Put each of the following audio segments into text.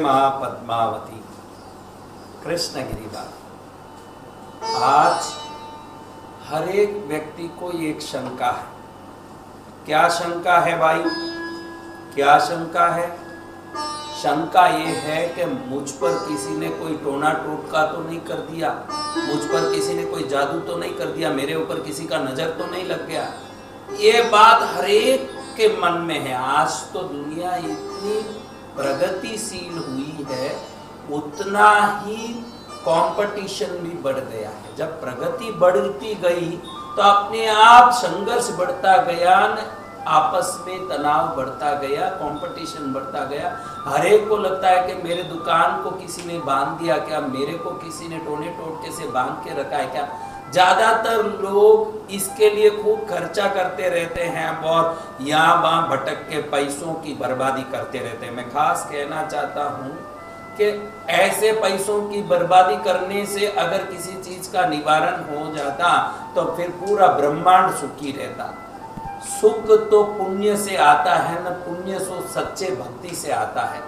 माँ पद्मावती, कृष्णगिरी बाबा। आज हर एक व्यक्ति को एक शंका है। क्या शंका है भाई? क्या शंका है? शंका ये है कि मुझ पर किसी ने कोई टोना टोटका तो नहीं कर दिया, मुझ पर किसी ने कोई जादू तो नहीं कर दिया, मेरे ऊपर किसी का नजर तो नहीं लग गया। ये बात हर एक के मन में है। आज तो दुनिया इतनी प्रगतिशील हुई है, उतना ही कंपटीशन भी बढ़ गया है। जब प्रगति बढ़ती गई तो अपने आप संघर्ष बढ़ता गया, आपस में तनाव बढ़ता गया, कंपटीशन बढ़ता गया। हर एक को लगता है कि मेरे दुकान को किसी ने बांध दिया क्या, मेरे को किसी ने टोने टोटके से बांध के रखा है क्या। ज्यादातर लोग इसके लिए खूब खर्चा करते रहते हैं और यहाँ वहाँ भटक के पैसों की बर्बादी करते रहते हैं। मैं खास कहना चाहता हूँ कि ऐसे पैसों की बर्बादी करने से अगर किसी चीज का निवारण हो जाता तो फिर पूरा ब्रह्मांड सुखी रहता। सुख तो पुण्य से आता है, न पुण्य सो सच्चे भक्ति से आता है।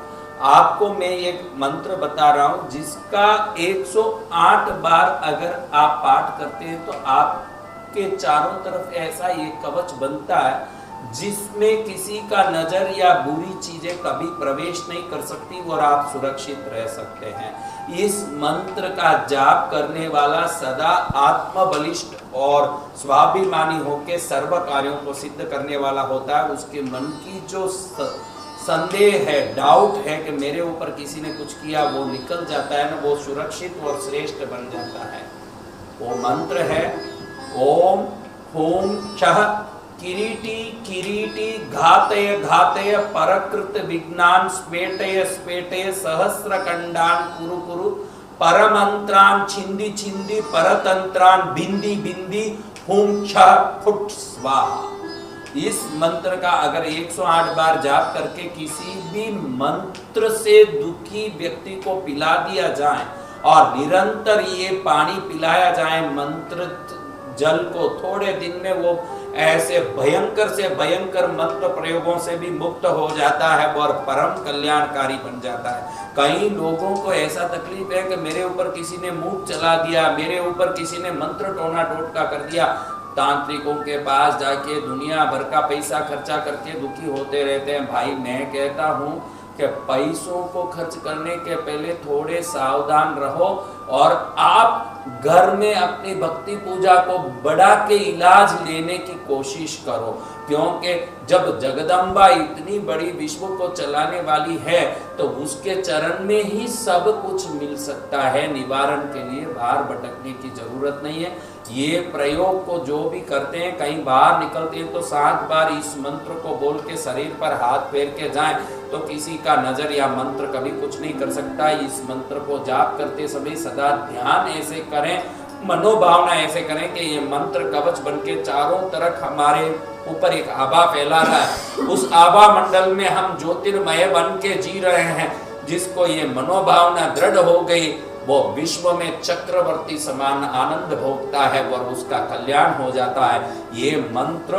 आपको मैं एक मंत्र बता रहा हूं जिसका 108 बार अगर आप पाठ करते हैं तो आपके चारों तरफ ऐसा एक कवच बनता है जिसमें किसी का नजर या बुरी चीजें कभी प्रवेश नहीं कर सकती और आप सुरक्षित रह सकते हैं। इस मंत्र का जाप करने वाला सदा आत्मबलिष्ठ और स्वाभिमानी होकर सर्व कार्यों को सिद्ध करने वाला होता है। उसके मन की जो संदेह है, डाउट है कि मेरे ऊपर किसी ने कुछ किया, वो निकल जाता है ना, वो सुरक्षित और श्रेष्ठ बन जाता है। वो मंत्र है ओम होम छह किरीटी किरीटी घातय घातय परकृत विज्ञान स्फेटय स्फेटय सहस्र कंडान कुरु कुरु परमंत्रान छिंदी छिंदी परतंत्रान बिंदी बिंदी हुम छह फुट स्वाहा। इस मंत्र का अगर 108 बार जाप करके किसी भी मंत्र से दुखी व्यक्ति को पिला दिया जाए और निरंतर ये पानी पिलाया जाए मंत्र जल को, थोड़े दिन में वो ऐसे भयंकर से भयंकर मंत्र प्रयोगों से भी मुक्त हो जाता है और परम कल्याणकारी बन जाता है। कई लोगों को ऐसा तकलीफ है कि मेरे ऊपर किसी ने मुंह चला दिया, मेरे ऊपर किसी ने मंत्र टोना टोटका कर दिया। तांत्रिकों के पास जाके दुनिया भर का पैसा खर्चा करके दुखी होते रहते हैं। भाई मैं कहता हूँ कि पैसों को खर्च करने के पहले थोड़े सावधान रहो और आप घर में अपनी भक्ति पूजा को बढ़ा के इलाज लेने की कोशिश करो, क्योंकि जब जगदम्बा इतनी बड़ी विश्व को चलाने वाली है तो उसके चरण में ही सब कुछ मिल सकता है। निवारण के लिए बाहर भटकने की जरूरत नहीं है। ये प्रयोग को जो भी करते हैं, कहीं बाहर निकलते हैं तो 7 बार इस मंत्र को बोल के शरीर पर हाथ फेर के जाएं तो किसी का नजर या मंत्र कभी कुछ नहीं कर सकता। इस मंत्र को जाप करते समय सदा ध्यान ऐसे करें, मनोभावना ऐसे करें कि ये मंत्र कवच बन के चारों तरफ हमारे ऊपर एक आभा फैला रहा है। उस आभा मंडल में हम ज्योतिर्मय बन के जी रहे हैं। जिसको ये मनोभावना दृढ़ हो गई वो विश्व में चक्रवर्ती समान आनंद भोगता है और उसका कल्याण हो जाता है। ये मंत्र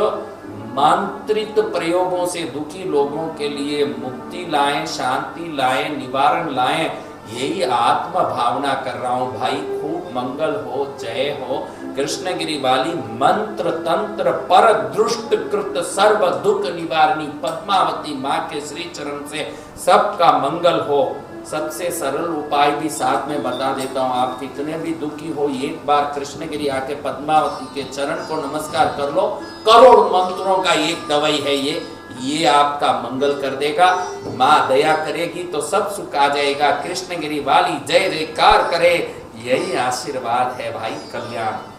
मंत्रित प्रयोगों से दुखी लोगों के लिए मुक्ति लाएं, शांति लाएं, निवारण लाएं, यही आत्म भावना कर रहा हूं भाई। खूब मंगल हो, जय हो। कृष्णगिरी वाली मंत्र तंत्र पर दृष्ट कृत सर्व दुख निवारणी पद्मावती माँ के श्री चरण से सबका मंगल हो। सबसे सरल उपाय भी साथ में बता देता हूँ। आप कितने भी दुखी हो, एक बार कृष्णगिरी आके पद्मावती के चरण को नमस्कार कर लो। करोड़ मंत्रों का एक दवाई है ये आपका मंगल कर देगा। माँ दया करेगी तो सब सुख आ जाएगा। कृष्णगिरी वाली जय जयकार करे, यही आशीर्वाद है भाई। कल्याण।